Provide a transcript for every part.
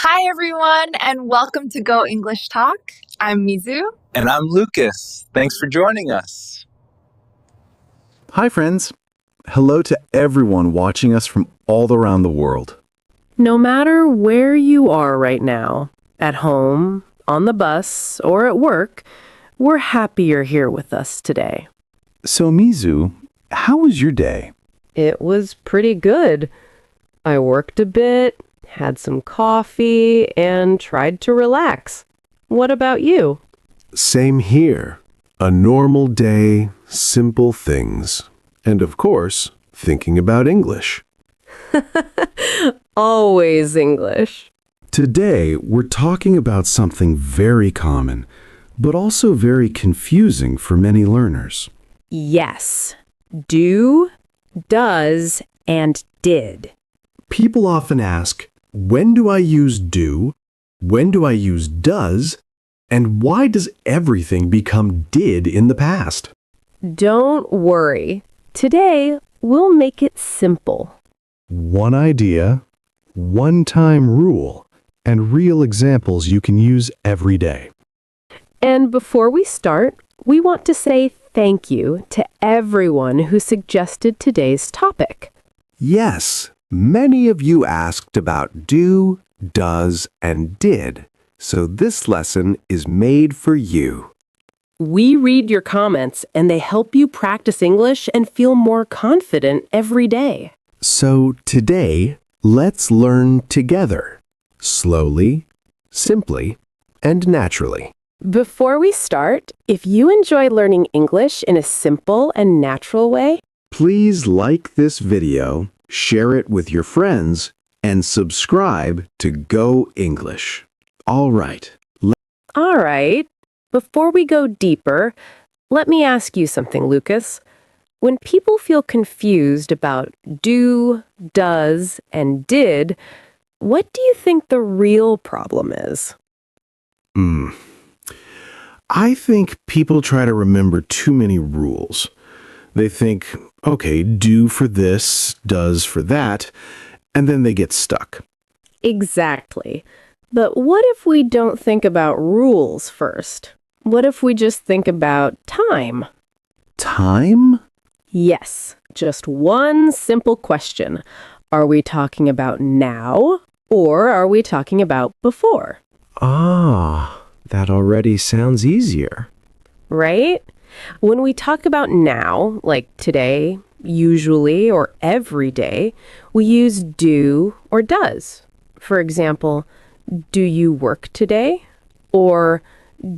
Hi, everyone, and welcome to Go English Talk. I'm Mizu. And I'm Lucas. Thanks for joining us. Hi, friends. Hello to everyone watching us from all around the world. No matter where you are right now, at home, on the bus, or at work, we're happy you're here with us today. So, Mizu, how was your day? It was pretty good. I worked a bit, had some coffee, and tried to relax. What about you? Same here. A normal day, simple things. And of course, thinking about English. Always English. Today, we're talking about something very common, but also very confusing for many learners. Yes. Do, does, and did. People often ask, when do I use do? When do I use does? And why does everything become did in the past? Don't worry. Today, we'll make it simple. One idea, one-time rule, and real examples you can use every day. And before we start, we want to say thank you to everyone who suggested today's topic. Yes, many of you asked about do, does, and did, so this lesson is made for you. We read your comments and they help you practice English and feel more confident every day. So today, let's learn together, slowly, simply, and naturally. Before we start, if you enjoy learning English in a simple and natural way, Please like this video, share it with your friends, and subscribe to Go English. All right. all right. Before we go deeper, let me ask you something, Lucas. When people feel confused about do, does, and did, what do you think the real problem is? I think people try to remember too many rules. They think, okay, do for this, does for that, and then they get stuck. Exactly. But what if we don't think about rules first? What if we just think about time? Time? Yes, just one simple question. Are we talking about now or are we talking about before? Ah, that already sounds easier. Right? When we talk about now, like today, usually, or every day, we use do or does. For example, do you work today? Or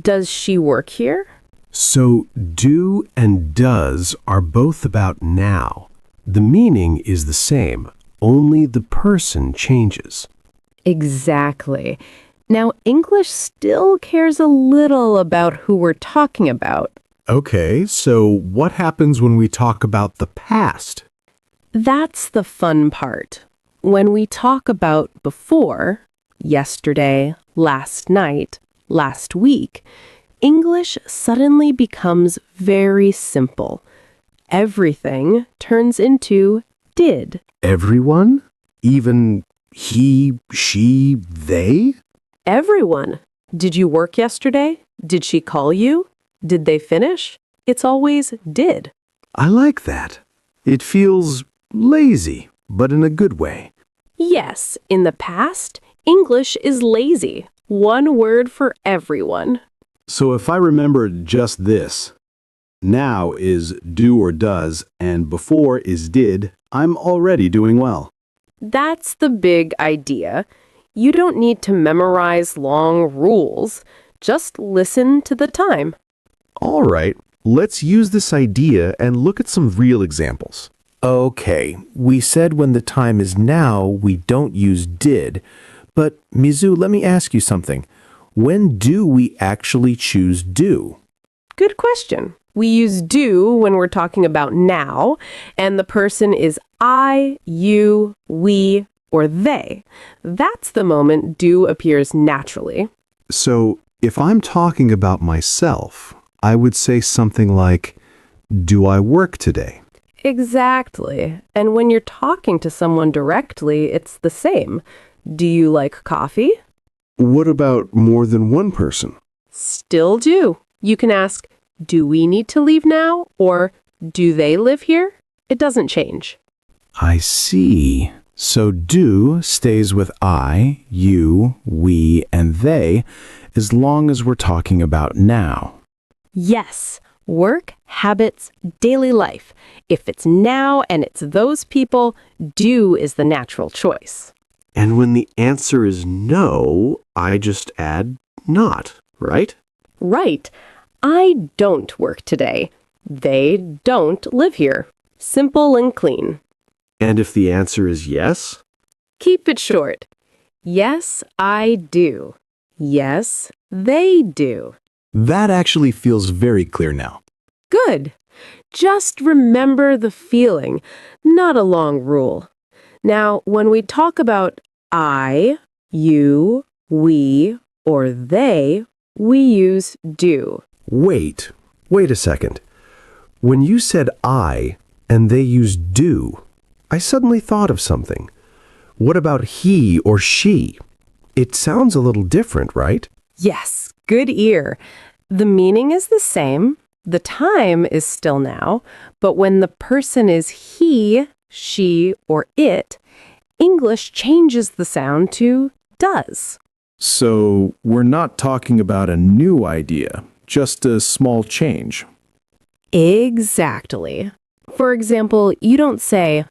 does she work here? So, do and does are both about now. The meaning is the same, only the person changes. Exactly. Now, English still cares a little about who we're talking about. Okay, so what happens when we talk about the past? That's the fun part. When we talk about before, yesterday, last night, last week, English suddenly becomes very simple. Everything turns into did. Everyone? Even he, she, they? Everyone. Did you work yesterday? Did she call you? Did they finish? It's always did. I like that. It feels lazy, but in a good way. Yes, in the past, English is lazy. One word for everyone. So if I remember just this, now is do or does, and before is did, I'm already doing well. That's the big idea. You don't need to memorize long rules. Just listen to the time. All right, let's use this idea and look at some real examples. Okay, we said when the time is now, we don't use did. But, Mizu, let me ask you something. When do we actually choose do? Good question. We use do when we're talking about now, and the person is I, you, we, or they. That's the moment do appears naturally. So, if I'm talking about myself, I would say something like, do I work today? Exactly. And when you're talking to someone directly, it's the same. Do you like coffee? What about more than one person? Still do. You can ask, do we need to leave now? Or do they live here? It doesn't change. I see. So do stays with I, you, we, and they as long as we're talking about now. Yes, work, habits, daily life. If it's now and it's those people, do is the natural choice. And when the answer is no, I just add not, right? Right. I don't work today. They don't live here. Simple and clean. And if the answer is yes? Keep it short. Yes, I do. Yes, they do. That actually feels very clear now. Good. Just remember the feeling, not a long rule. Now, when we talk about I, you, we, or they, we use do. Wait a second. When you said I and they used do, I suddenly thought of something. What about he or she? It sounds a little different, right? Yes, good ear. The meaning is the same. The time is still now. But when the person is he, she, or it, English changes the sound to does. So we're not talking about a new idea, just a small change. Exactly. For example, you don't say,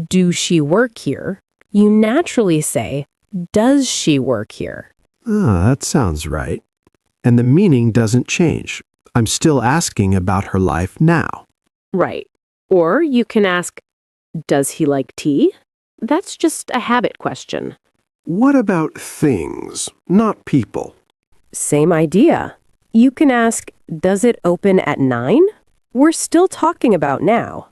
do she work here? You naturally say, does she work here? Ah, that sounds right. And the meaning doesn't change. I'm still asking about her life now. Right. Or you can ask, does he like tea? That's just a habit question. What about things, not people? Same idea. You can ask, does it open at 9? We're still talking about now.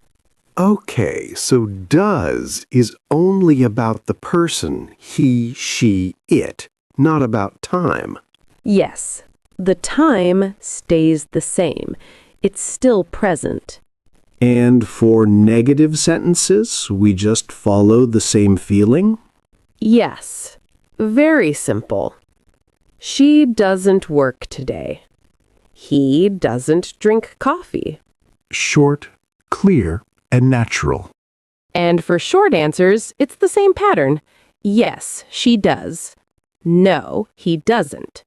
Okay, so does is only about the person, he, she, it, not about time. Yes, the time stays the same. It's still present. And for negative sentences, we just follow the same feeling? Yes, very simple. She doesn't work today. He doesn't drink coffee. Short, clear, and natural. And for short answers, it's the same pattern. Yes, she does. No, he doesn't.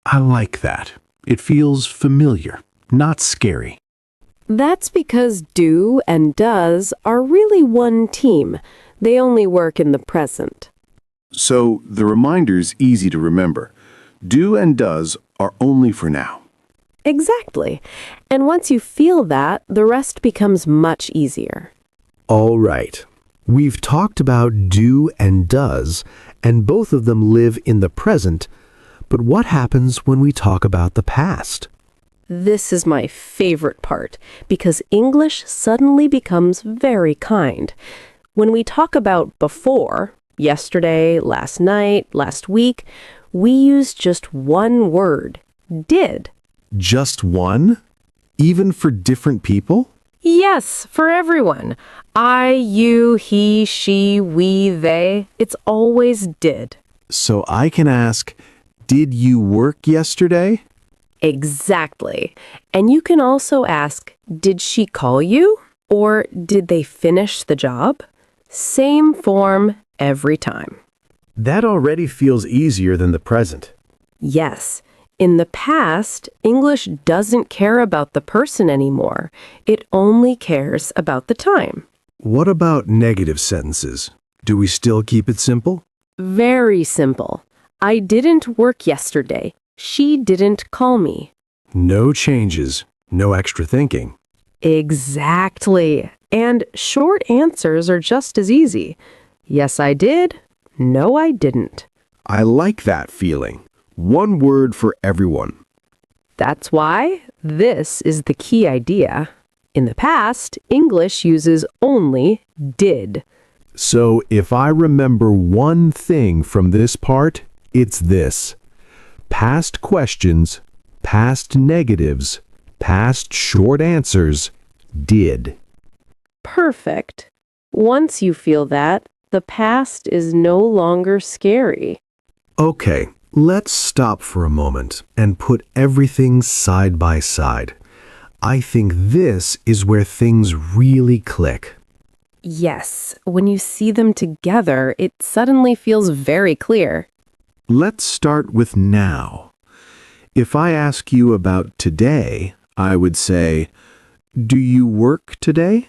I like that. It feels familiar, not scary. That's because do and does are really one team. They only work in the present. So the reminder's easy to remember. Do and does are only for now. Exactly. And once you feel that, the rest becomes much easier. All right. We've talked about do and does, and both of them live in the present. But what happens when we talk about the past? This is my favorite part because English suddenly becomes very kind. When we talk about before, yesterday, last night, last week, we use just one word, did. Just one? Even for different people? Yes, for everyone. I, you, he, she, we, they. It's always did. So I can ask, did you work yesterday? Exactly. And you can also ask, did she call you? Or did they finish the job? Same form every time. That already feels easier than the present. Yes. In the past, English doesn't care about the person anymore. It only cares about the time. What about negative sentences? Do we still keep it simple? Very simple. I didn't work yesterday. She didn't call me. No changes, no extra thinking. Exactly. And short answers are just as easy. Yes, I did. No, I didn't. I like that feeling. One word for everyone. That's why this is the key idea. In the past, English uses only did. So if I remember one thing from this part, it's this. Past questions, past negatives, past short answers, did. Perfect. Once you feel that, the past is no longer scary. Okay, Let's stop for a moment and put everything side by side. I think this is where things really click. Yes, when you see them together, it suddenly feels very clear. Let's start with now. If I ask you about today, I would say, do you work today?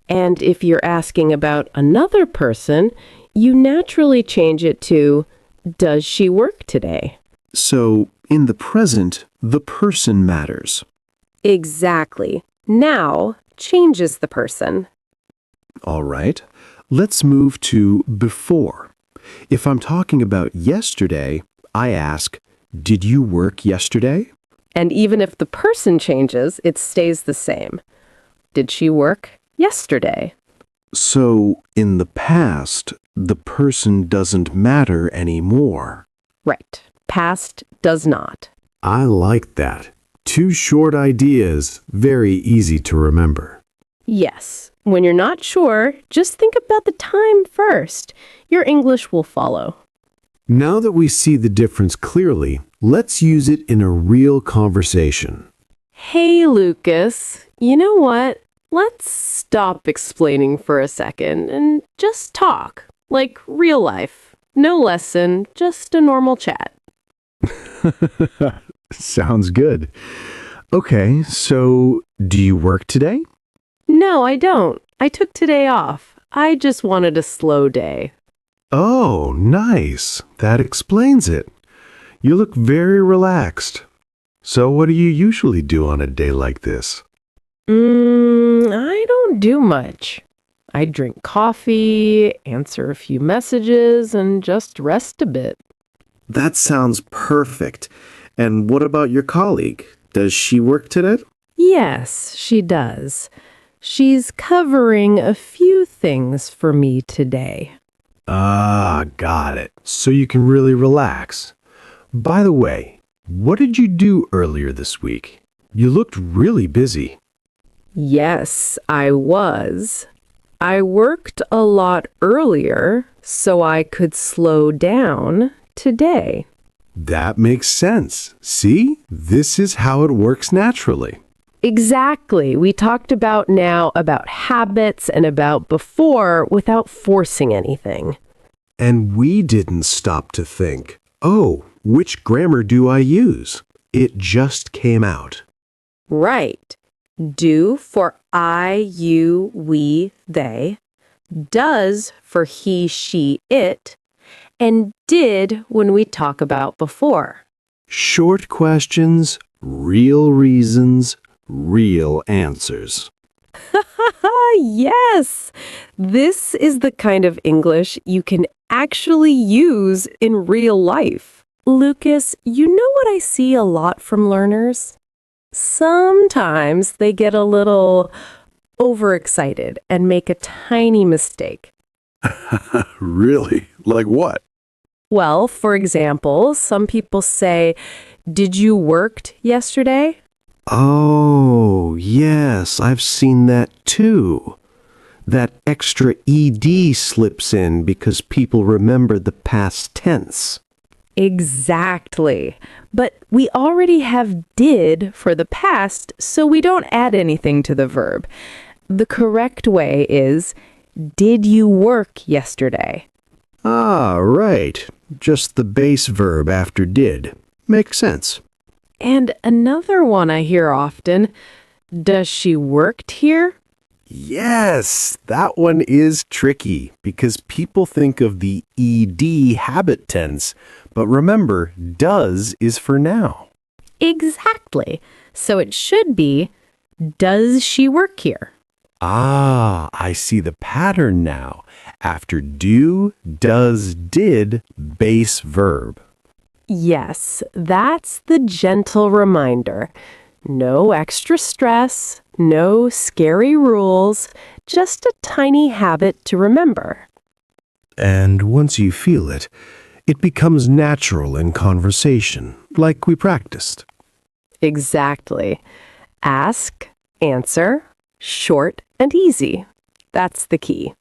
And if you're asking about another person, you naturally change it to, does she work today? So, in the present, the person matters. Exactly. Now changes the person. All right, let's move to before. If I'm talking about yesterday, I ask, did you work yesterday? And even if the person changes, it stays the same. Did she work yesterday? So, in the past, the person doesn't matter anymore. Right. Past does not. I like that. Two short ideas, very easy to remember. Yes. When you're not sure, just think about the time first. Your English will follow. Now that we see the difference clearly, let's use it in a real conversation. Hey, Lucas. You know what? Let's stop explaining for a second and just talk. Like real life. No lesson, just a normal chat. Sounds good. Okay, so do you work today? No, I don't. I took today off. I just wanted a slow day. Oh, nice. That explains it. You look very relaxed. So what do you usually do on a day like this? I don't do much. I drink coffee, answer a few messages, and just rest a bit. That sounds perfect. And what about your colleague? Does she work today? Yes, she does. She's covering a few things for me today. Ah, got it. So you can really relax. By the way, what did you do earlier this week? You looked really busy. Yes, I was. I worked a lot earlier so I could slow down today. That makes sense. See? This is how it works naturally. Exactly. We talked about now about habits and about before without forcing anything. And we didn't stop to think, oh, which grammar do I use? It just came out. Right. Do for I, you, we, they. Does for he, she, it. And did when we talk about before. Short questions, real reasons, real answers. Yes! This is the kind of English you can actually use in real life. Lucas, you know what I see a lot from learners? Sometimes they get a little overexcited and make a tiny mistake. Really? Like what? Well, for example, some people say, "Did you worked yesterday?" Oh, yes, I've seen that too. That extra ed slips in because people remember the past tense. Exactly. But we already have did for the past, so we don't add anything to the verb. The correct way is, did you work yesterday? Ah, right. Just the base verb after did. Makes sense. And another one I hear often, does she worked here? Yes, that one is tricky because people think of the ed habit tense, but remember, does is for now. Exactly. So it should be, does she work here? Ah, I see the pattern now. After do, does, did, base verb. Yes, that's the gentle reminder. No extra stress, no scary rules, just a tiny habit to remember. And once you feel it, it becomes natural in conversation, like we practiced. Exactly. Ask, answer, short and easy. That's the key.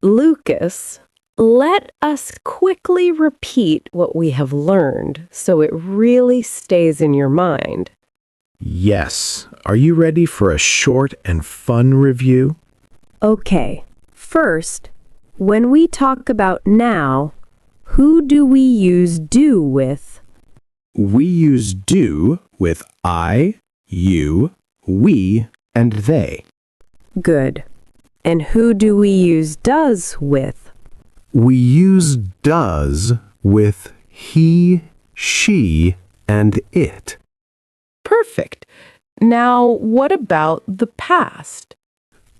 Lucas, Let us quickly repeat what we have learned so it really stays in your mind. Yes. Are you ready for a short and fun review? Okay, first, when we talk about now, who do we use do with? We use do with I, you, we, and they. Good. And who do we use does with? We use does with he, she, and it. Perfect. Now, what about the past?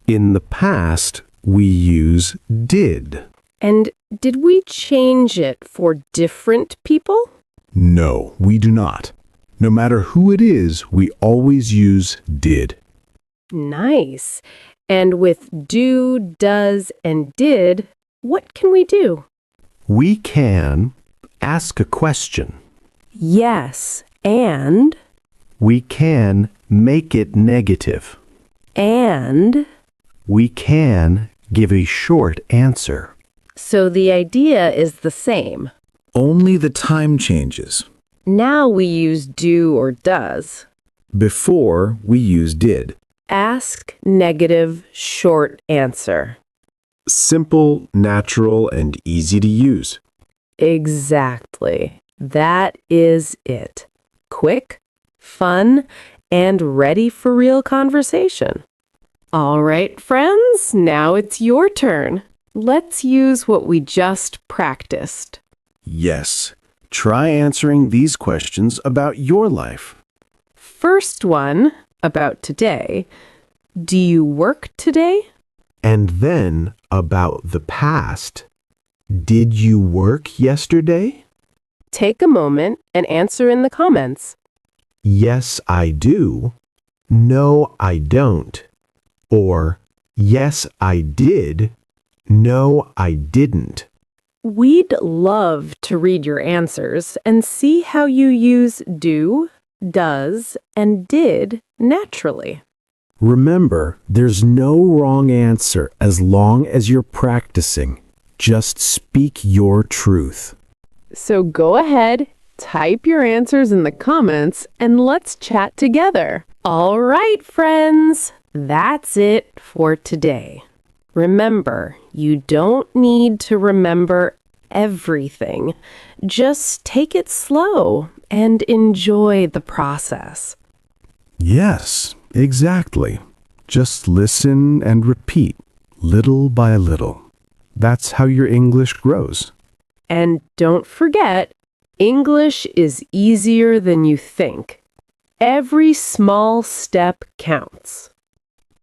In the past, we use did. And did we change it for different people? No, we do not. No matter who it is, we always use did. Nice. And with do, does, and did, what can we do? We can ask a question. Yes, and, We can make it negative. and. We can give a short answer. So the idea is the same. Only the time changes. Now we use do or does. Before, we use did. Ask, negative, short answer. Simple, natural, and easy to use. Exactly. That is it. Quick, fun, and ready for real conversation. All right, friends, now it's your turn. Let's use what we just practiced. Yes. Try answering these questions about your life. First one, about today. Do you work today? And then about the past. Did you work yesterday? Take a moment and answer in the comments. Yes, I do. No, I don't. Or, yes, I did. No, I didn't. We'd love to read your answers and see how you use do, does, and did naturally. Remember, there's no wrong answer as long as you're practicing. Just speak your truth. So go ahead, type your answers in the comments, and let's chat together. All right, friends, that's it for today. Remember, you don't need to remember everything. Just take it slow and enjoy the process. Yes, exactly. Just listen and repeat, little by little. That's how your English grows. And don't forget, English is easier than you think. Every small step counts.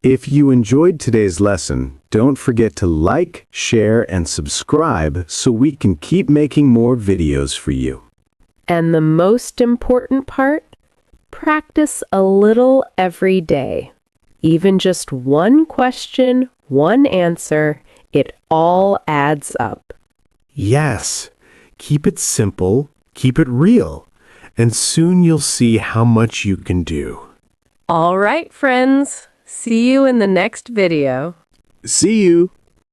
If you enjoyed today's lesson, don't forget to like, share, and subscribe so we can keep making more videos for you. And the most important part, practice a little every day. Even just one question, one answer, it all adds up. Yes. Keep it simple, keep it real, and soon you'll see how much you can do. All right, friends. See you in the next video. See you!